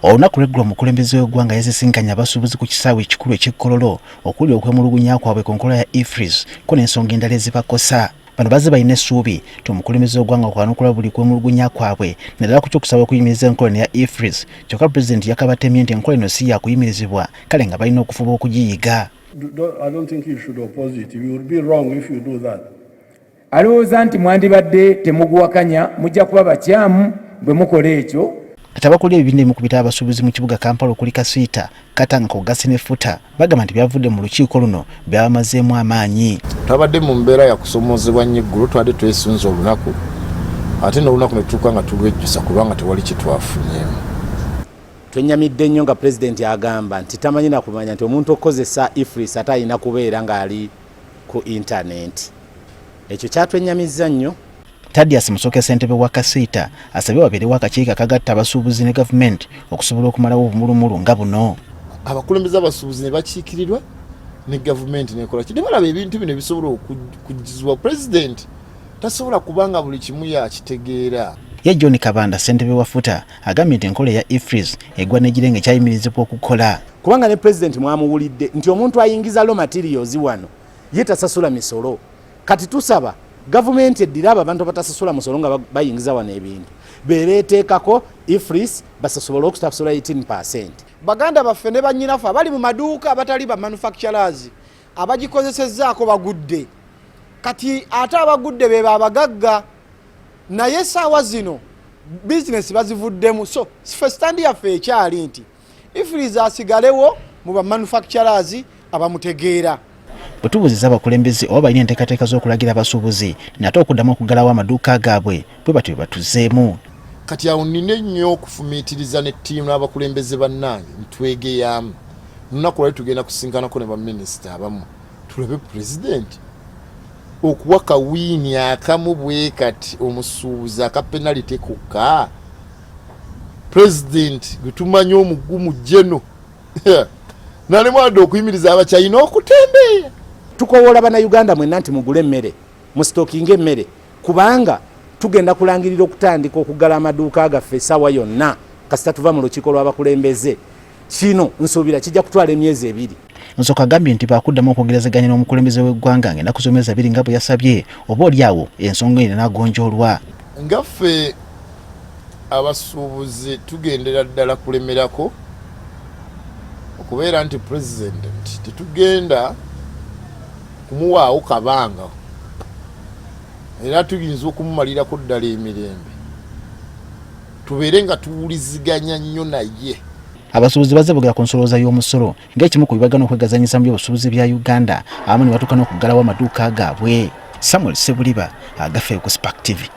Olunaku lw'eggulo omukulembeze w'eggwanga yazisinkanye abasuubuzi ku kisaawe ekikulu eky'Kololo okuli okwemulugunya kwabwe ku nkola ya IFRIS ko n'ensonga endala ezibakosa. Bano bazze balina essuubi nti omukulembeze w'eggwanga okwanukula buli kwemulugunya kwabwe naddala ku ky'okusaba okuyimiriza enkola ya IFRIS. Kyokka pulezidenti yakabatemye nti enkola eno si yakuyimirizibwa kale nga balina okufuba okugiyiga. I don't think you should oppose it. You would be wrong if you do that. Alowooza nti mwandibadde temuguwakanya mujja kuba bakyamu bwe mukola ekyo. Kati abakulira ebibiina ebimu ku bitabo abasuubuzi mu kibuga Kampala okuli Kasiita, Katanga, Kogasi ne Futa bagamba nti byavudde mu lukiiko luno byabamazeemu amaanyi. Twabadde mu mbeera ya kusomoozebwa nnyo eggulu, twadde twesunza olunaku ate n'olunaku ne tutuuka nga tulwejjusa kubanga tewali kye twafunyeemu. Twenyamidde nnyo nga pulezidenti agamba nti tamanyi na kumanya nti omuntu okozesa IFRIS ate alina kubeera ng'ali ku intaneti. Ekyo kyatwenyamizza nnyo. Thaddeus Musoke ssentebe wa Kasiita asabye wabeerewo akakiiko akagatta abasuubuzi ne gavumenti okusobola okumalawo obumulumulu nga buno. Abakulembeze abasuubuzi ne bakiikirirwa ne gavumenti nekola ki. Ne balaba ebintu bino bisobola okujjizibwa. Pulezidenti tasobola kubanga buli kimu yakitegeera. Ye John Kabanda ssentebe wa Futa agambye nti enkola ya IFRIS egwa n'egirenge ekyayimirizibwa okukola. Kubanga ne pulezidenti mwamuwulidde nti omuntu ayingiza raw materials wano ye tasasula misolo. Kati tusaba gavumenti eddira abantu batasasula musolo nga bayingiza wano ebintu bereeteekako IFRIS basasobola okutasasula 18%. Baganda baffe ne bannyinafu abali mu maduuka abatali ba manufacturers abagikozesezzaako bagudde. Kati ate abagudde be abagagga naye saawa zino bizinesi bazivuddemu. So standi yaffe ekyali nti IFRIS asigalewo mu ba manufacturers abamutegeera. Bwe tubuuziza abakulembeze oba balina enteekateeka z'okulagira abasuubuzi nate okuddamu okuggalawo amaduuka gaabwe bwe batyo batuzeemu. Kati awo nnina nnyo okufumiitiriza ne ttiimu n'abakulembeze bannange ntwegeyamu. Lunaku lwali tugenda kusinkanako ne baminisita abamu tulabe pulezidenti okuwa kawiini akamu bwe kati omusuubuzi aka penalite kokka. Pulezidenti gwe tumanyi omugumu jeno nalemu adde okuyimiriza abakyayina okutembeeya. Tukowoola bannayuganda mwenna nti mugule emmere musitookinga emmere kubanga tugenda kulangirira okutandika okuggala amaduuka gaffe essaawa yonna kasita tuva mu lukiiko lw'abakulembeze. Kino nsuubira kijja kutwala emyezi 2. Nsooka agambye nti baakuddamu okwogerezeganya n'omukulembeze w'eggwanga ng'ennaku z'omwezi 2 nga bwe yasabye oba oliawo ensonga eno n'agonjoolwa. Ngaffe abasuubuzi tugendera ddala kulemerako okubeera nti pulezidenti tetugenda kumuwaawo kabanga era tuyinza okumumalirako ddala emirembe tubeere nga tuwuliziganya nnyo naye. Abasuubuzi bazze boogera ku nsolooza y'omusolo ng'ekimu ku bibagana okwegazanyisa mu by'obusuubuzi bya Uganda abamu ne batuuka n'okuggalawo amaduuka gaabwe. Samuel Sebuliba agaffe ku Spark TV.